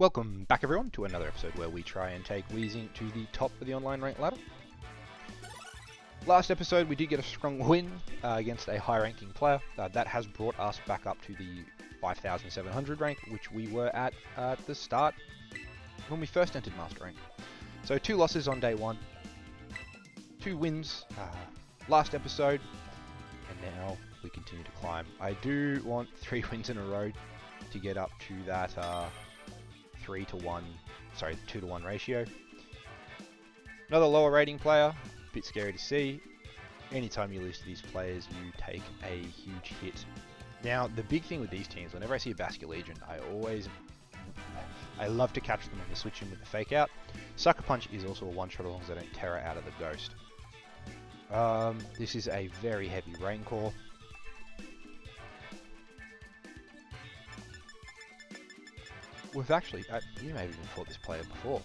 Welcome back everyone to another episode where we try and take Weezing to the top of the online rank ladder. Last episode we did get a strong win against a high ranking player. That has brought us back up to the 5,700 rank, which we were at the start when we first entered Master Rank. So 2 losses on day 1, 2 wins last episode, and now we continue to climb. I do want 3 wins in a row to get up to that 2 to 1 ratio. Another lower rating player, a bit scary to see. Anytime you lose to these players, you take a huge hit. Now, the big thing with these teams, whenever I see a Basket Legion, I love to catch them on the switch in with the fake out. Sucker Punch is also a one-shot as long as I don't Terra out of the Ghost. This is a very heavy Rain Core. We've actually, you may have even fought this player before.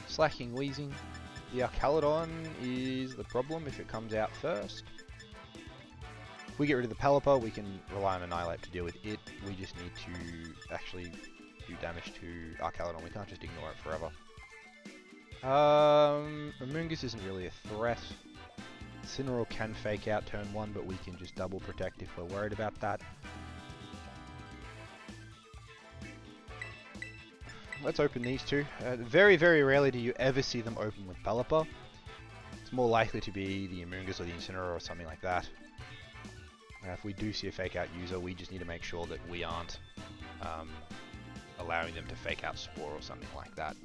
Slaking Weezing. The Archaludon is the problem if it comes out first. If we get rid of the Pelipper, we can rely on Annihilate to deal with it. We just need to actually do damage to Archaludon. We can't just ignore it forever. Amoonguss isn't really a threat. Incineroar can fake out turn 1, but we can just double protect if we're worried about that. Let's open these two. Very, very rarely do you ever see them open with Pelipper. It's more likely to be the Amoonguss or the Incineroar or something like that. If we do see a fake out user, we just need to make sure that we aren't allowing them to fake out Spore or something like that.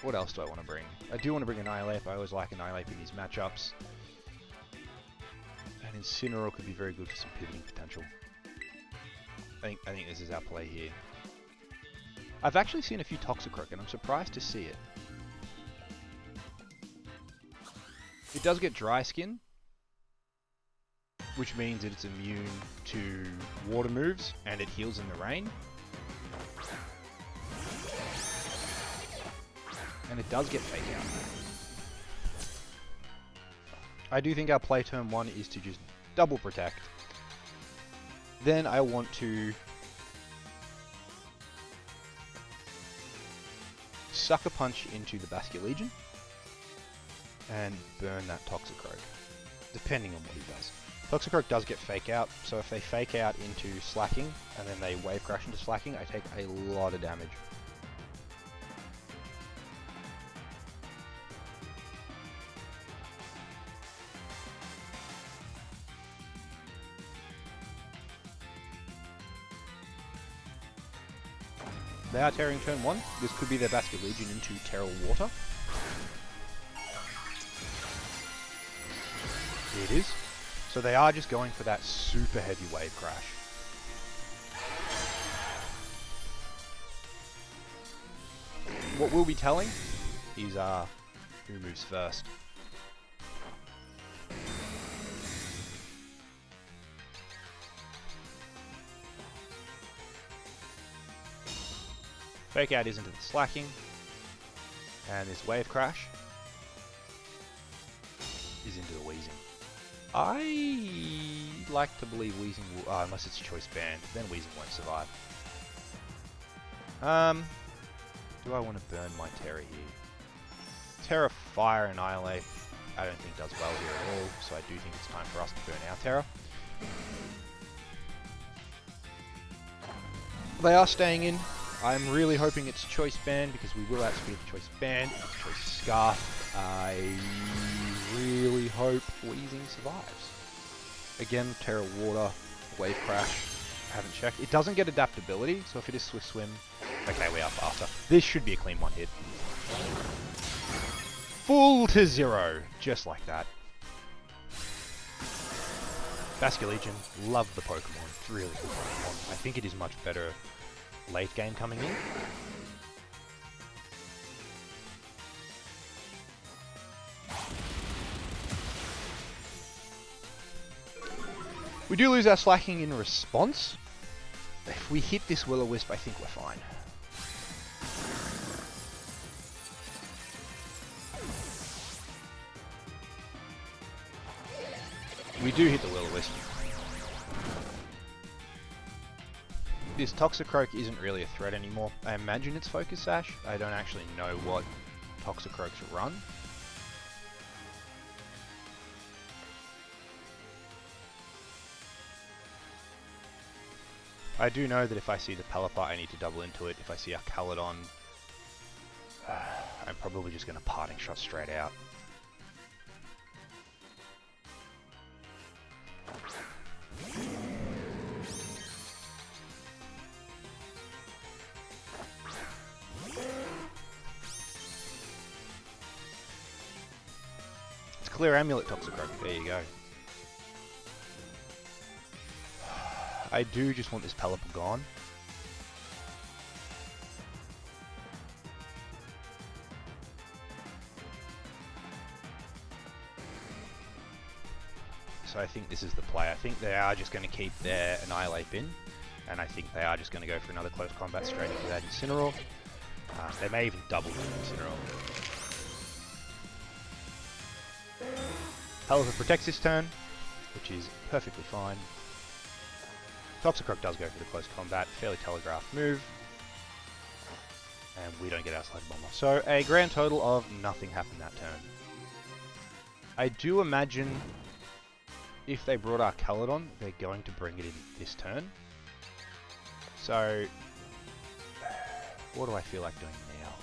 What else do I want to bring? I do want to bring Annihilate. I always like Annihilate in these matchups. And Incineroar could be very good for some pivoting potential. I think this is our play here. I've actually seen a few Toxicroak and I'm surprised to see it. It does get dry skin, which means that it's immune to water moves and it heals in the rain. And it does get fake out. I do think our play turn 1 is to just double protect. Then I want to Sucker Punch into the Basket Legion and burn that Toxicroak, depending on what he does. Toxicroak does get fake out, so if they fake out into Slaking and then they wave crash into Slaking, I take a lot of damage. They are tearing turn 1. This could be their Basket Legion into Terra Water. It is. So they are just going for that super heavy wave crash. What we'll be telling is who moves first. Fake out is into the Slaking, and this wave crash is into the Weezing. I like to believe Weezing will, unless it's choice banned, then Weezing won't survive. Do I want to burn my Terra here? Terra Fire Annihilate, I don't think does well here at all, so I do think it's time for us to burn our Terra. They are staying in. I'm really hoping it's choice banned because we will outspeed the choice banned. If it's choice scarf, I really hope Weezing survives. Again, Terra Water, Wave Crash, I haven't checked. It doesn't get adaptability, so if it is Swift Swim, okay, we are faster. This should be a clean 1 hit. Full to 0, just like that. Basket Legion, love the Pokemon, it's really good Pokemon. I think it is much better late game coming in. We do lose our Slaking in response. If we hit this Will-O-Wisp, I think we're fine. We do hit the Will-O-Wisp. This Toxicroak isn't really a threat anymore. I imagine it's Focus Sash. I don't actually know what Toxicroaks run. I do know that if I see the Pelipper, I need to double into it. If I see a Caledon, I'm probably just going to Parting Shot straight out. It's Clear Amulet Toxicroak. There you go. I do just want this Pelipper gone. So I think this is the play. I think they are just going to keep their Annihilate in, and I think they are just going to go for another close combat straight into that Incineroar. They may even double Incineroar. Pelipper protects this turn, which is perfectly fine. Toxicroak does go for the close combat, fairly telegraphed move, and we don't get our Sludge Bomber. So a grand total of nothing happened that turn. I do imagine if they brought our Caledon, they're going to bring it in this turn. So what do I feel like doing now?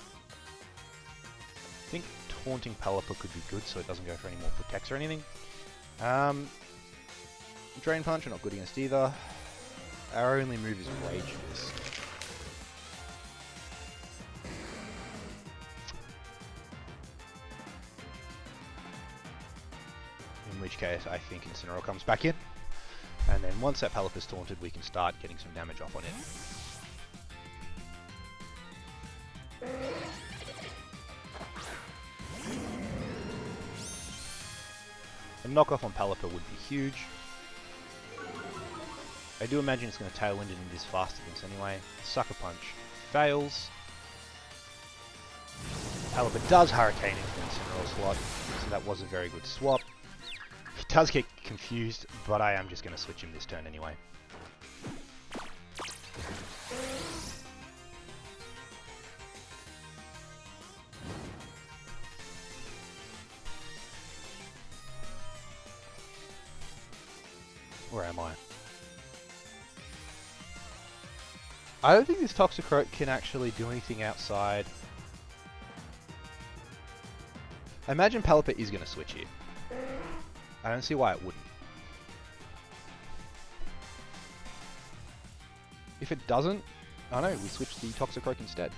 I think Taunting Pelipper could be good so it doesn't go for any more protects or anything. Drain Punch, not good against either. Our only move is Rage Fist. In which case, I think Incineroar comes back in. And then once that Pelipper's taunted, we can start getting some damage off on it. A knockoff on Pelipper would be huge. I do imagine it's going to Tailwind into this faster than this anyway. Sucker Punch fails. Pelipper does Hurricane into the Incineroar slot, so that was a very good swap. He does get confused, but I am just going to switch him this turn anyway. Where am I? I don't think this Toxicroak can actually do anything outside. I imagine Pelipper is going to switch here. I don't see why it wouldn't. If it doesn't, I don't know, we switch the Toxicroak instead.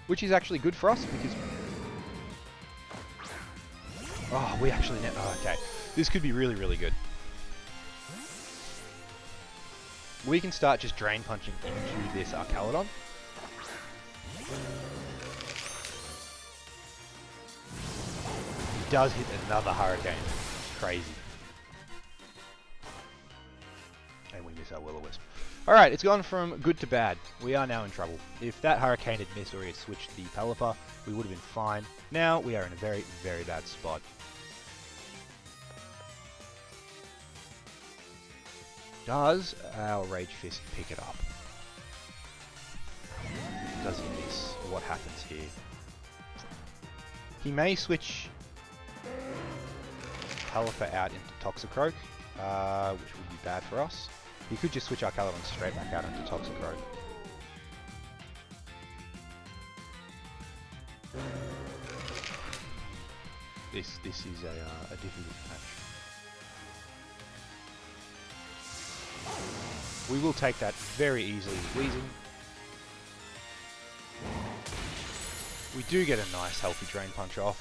Which is actually good for us because... Oh, we actually... Oh, okay. This could be really, really good. We can start just Drain Punching into this Caledon. He does hit another Hurricane. Crazy. And we miss our Will-O-Wisp. Alright, it's gone from good to bad. We are now in trouble. If that Hurricane had missed or he had switched the Pelipper, we would have been fine. Now we are in a very, very bad spot. Does our Rage Fist pick it up? Does he miss? What happens here? He may switch Pelipper out into Toxicroak, which would be bad for us. He could just switch our Caledon straight back out into Toxicroak. This is a difficult match. We will take that very easily with Weezing. We do get a nice healthy Drain Punch off.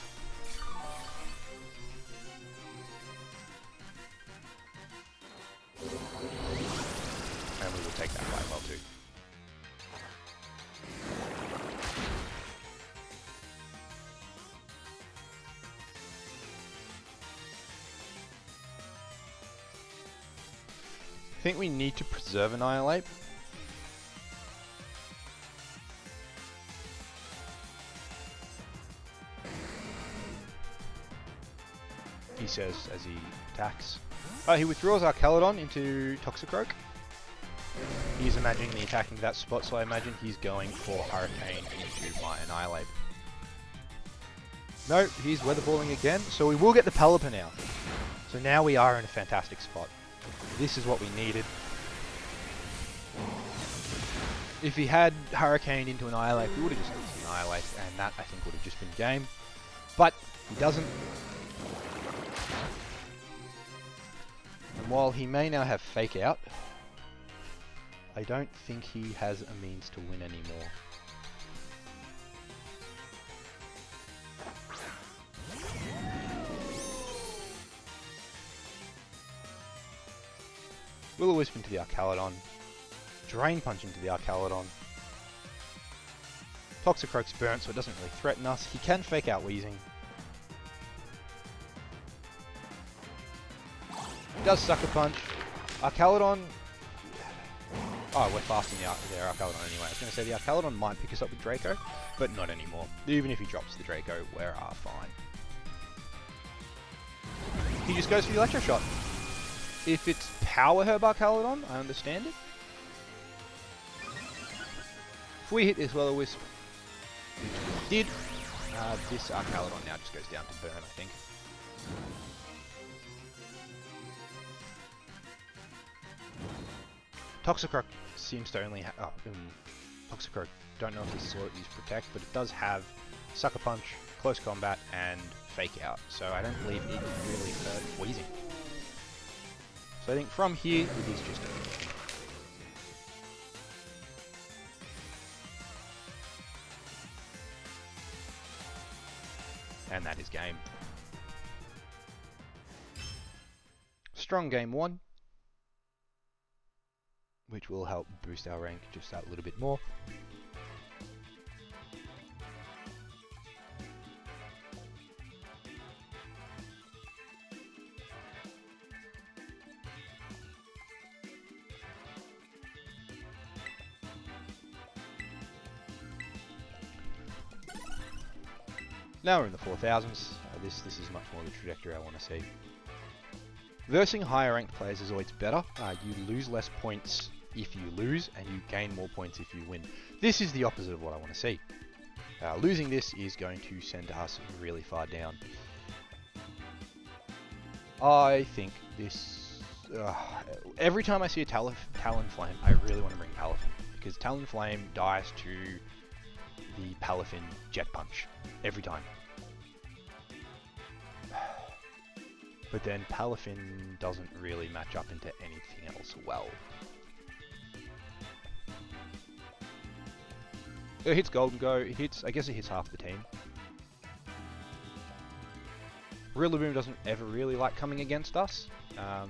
And we will take that quite well too. I think we need to preserve Annihilate. He's says as he attacks. He withdraws our Caledon into Toxicroak. He's imagining the attack into that spot, so I imagine he's going for Hurricane into my Annihilate. No, he's Weatherballing again, so we will get the Pelipper now. So now we are in a fantastic spot. This is what we needed. If he had Hurricane into Annihilate, we would have just used Annihilate, and that I think would have just been game. But he doesn't. And while he may now have Fake Out, I don't think he has a means to win anymore. Will-O-Wisp into the Arcaladon. Drain Punch into the Arcaladon. Toxicroak's burnt, so it doesn't really threaten us. He can Fake Out Weezing. He does Sucker Punch. Arcaladon. Oh, we're fasting their Arcaladon anyway. I was going to say the Arcaladon might pick us up with Draco, but not anymore. Even if he drops the Draco, we're fine. He just goes for the Electro Shot. If it's Power Herb Arcaladon, I understand it. If we hit this Will-O-Wisp, which we did, this Arcaladon now just goes down to burn, I think. Toxicroak seems to only have... Toxicroak, don't know if this is what it uses Protect, but it does have Sucker Punch, Close Combat, and Fake Out. So I don't believe it really hurt Weezing. So I think from here, it is just a finish. And that is game. Strong game 1. Which will help boost our rank just that little bit more. Now we're in the 4000s. This is much more the trajectory I want to see. Versing higher ranked players is always better. You lose less points if you lose, and you gain more points if you win. This is the opposite of what I want to see. Losing this is going to send us really far down. I think this... every time I see a Talonflame, I really want to bring Palafin, because Talonflame dies to the Palafin Jet Punch. Every time. But then Palafin doesn't really match up into anything else well. It hits Golden Go, it hits, I guess it hits half the team. Rillaboom doesn't ever really like coming against us,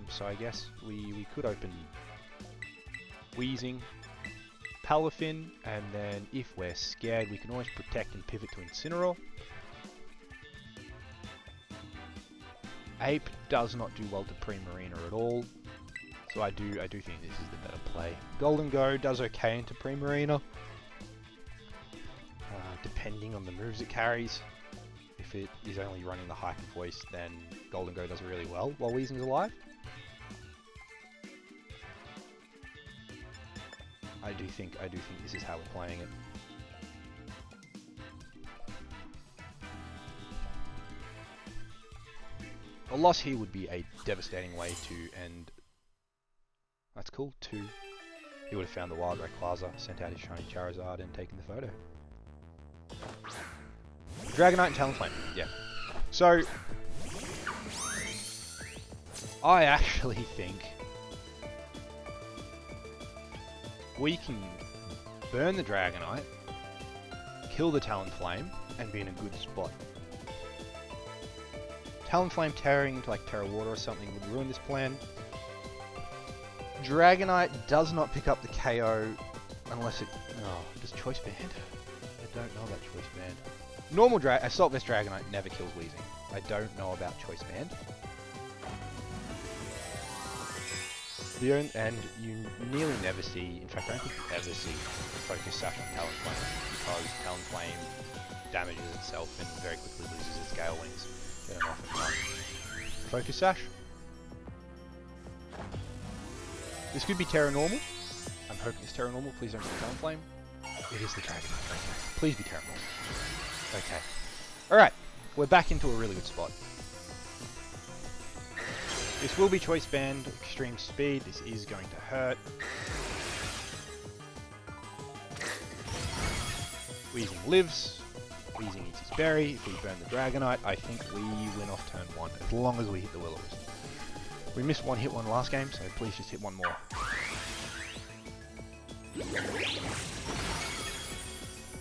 so I guess we could open Weezing, Palafin, and then if we're scared we can always Protect and pivot to Incineroar. Ape does not do well to Primarina at all, so I do think this is the better play. Golden Go does okay into Primarina, depending on the moves it carries. If it is only running the Hyper Voice, then Golden Go does really well while Weezing's alive. I do think this is how we're playing it. A loss here would be a devastating way to end. That's cool, 2. He would have found the Wild Rayquaza, sent out his shiny Charizard, and taken the photo. Dragonite and Talonflame, yeah. So, I actually think we can burn the Dragonite, kill the Talonflame, and be in a good spot. Talonflame tearing into like Terra Water or something would ruin this plan. Dragonite does not pick up the KO unless it... Oh, does Choice Band? I don't know about Choice Band. Normal Assault Vest Dragonite never kills Weezing. I don't know about Choice Band. And you nearly never see, in fact I don't think you ever see Focus Sash on Talonflame, because Talonflame damages itself and very quickly loses its Gale Wings. Get an off and run. Focus Sash. This could be Terra Normal. I'm hoping it's Terra Normal. Please don't be Talonflame. It is the Dragonite. Okay. Please be Terra Normal. Okay. Alright. We're back into a really good spot. This will be Choice Band, Extreme Speed. This is going to hurt. Weezing lives. Weezing eats his berry. If we burn the Dragonite, I think we win off turn 1, as long as we hit the Will-O-Wisp. We missed one hit one last game, so please just hit one more.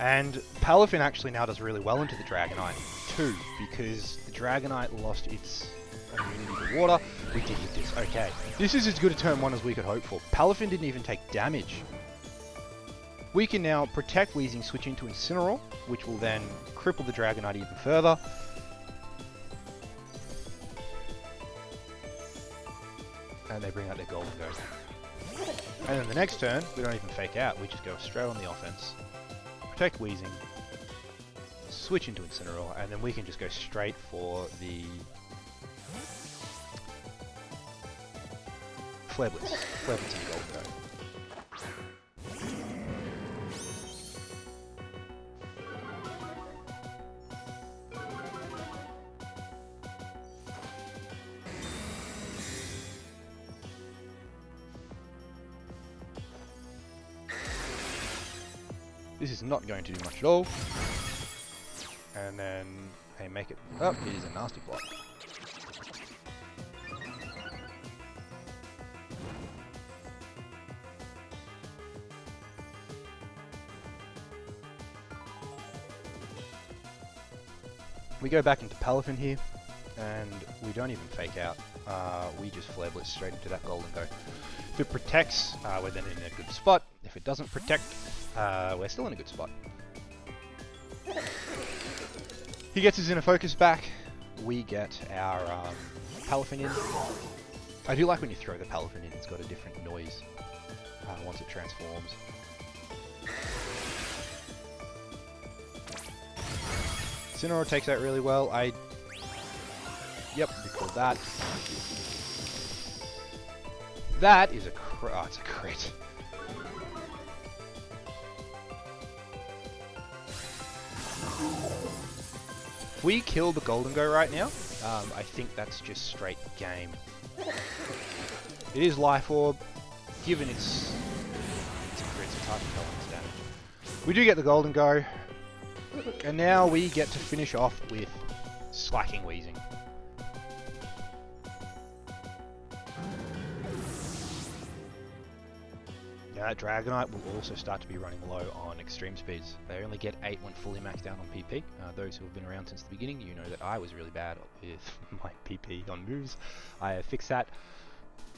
And Palafin actually now does really well into the Dragonite too, because the Dragonite lost its immunity to water. We did hit this. Okay. This is as good a turn 1 as we could hope for. Palafin didn't even take damage. We can now protect Weezing, switch into Incineroar, which will then cripple the Dragonite even further. And they bring out their Golden Go. And then the next turn, we don't even fake out, we just go straight on the offense. Protect Weezing, switch into Incineroar, and then we can just go straight for the Flare Blitz. Flare Blitz and Golden Go. This is not going to do much at all. And then they make it up. It is a nasty block. We go back into Palafin here, and we don't even fake out. We just Flare Blitz straight into that Golden Go. If it protects, we're then in a good spot. If it doesn't protect, we're still in a good spot. He gets his Inner Focus back. We get our Palafin in. I do like when you throw the Palafin in. It's got a different noise once it transforms. Incineroar takes out really well. Yep, record that. That is a oh, it's a crit. If we kill the Golden Go right now, I think that's just straight game. It is Life Orb. Given it's a crit, it's hard to tell on its damage. We do get the Golden Go. And now we get to finish off with Slaking Weezing. Now that Dragonite will also start to be running low on extreme speeds. They only get 8 when fully maxed out on PP. Those who have been around since the beginning, you know that I was really bad with my PP on moves. I have fixed that.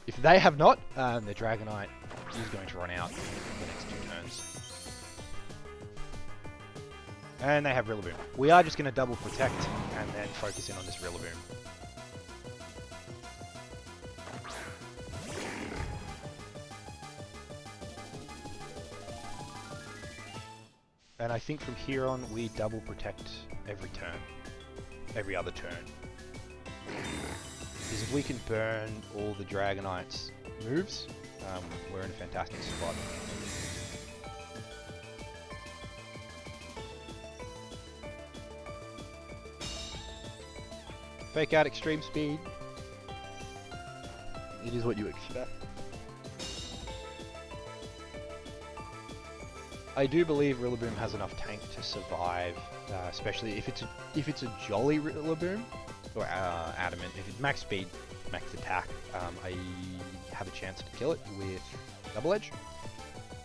If they have not, the Dragonite is going to run out in the next 2 turns. And they have Rillaboom. We are just going to double protect and then focus in on this Rillaboom. And I think from here on we double protect every turn. Every other turn. Because if we can burn all the Dragonite's moves, we're in a fantastic spot. Fake out extreme speed. It is what you expect. I do believe Rillaboom has enough tank to survive, especially if it's a jolly Rillaboom or adamant. If it's max speed, max attack, I have a chance to kill it with Double Edge.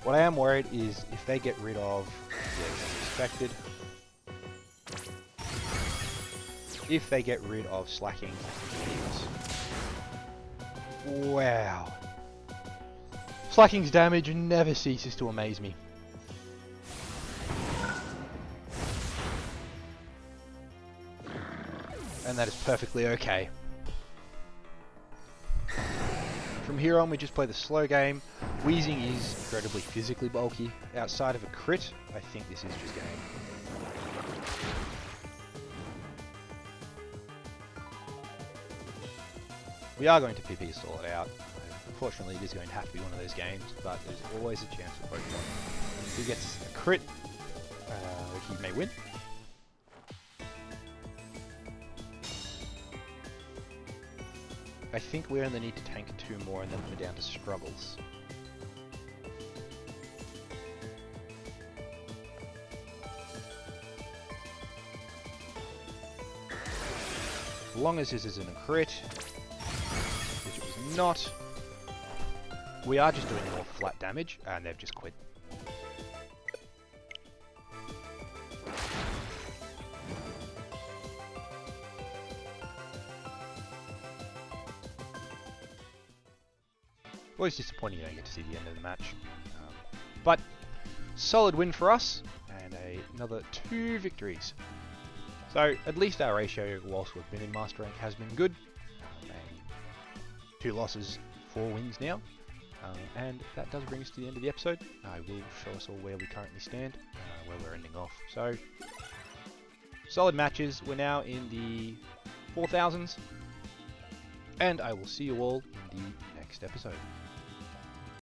What I am worried is if they get rid of, as expected. If they get rid of Slaking, wow. Slaking's damage never ceases to amaze me. And that is perfectly okay. From here on we just play the slow game. Weezing is incredibly physically bulky. Outside of a crit, I think this is just game. We are going to PP stall it out. Unfortunately, it is going to have to be one of those games, but there's always a chance with Pokemon. If he gets a crit, he may win. I think we only need to tank 2 more and then we're down to struggles. As long as this isn't a crit, which it was not, we are just doing more flat damage and they've just quit. Always disappointing you don't get to see the end of the match. But solid win for us, and another 2 victories. So at least our ratio whilst we've been in Master Rank has been good. 2 losses, 4 wins now. And that does bring us to the end of the episode. I will show us all where we currently stand, where we're ending off. So solid matches. We're now in the 4000s. And I will see you all in the next episode.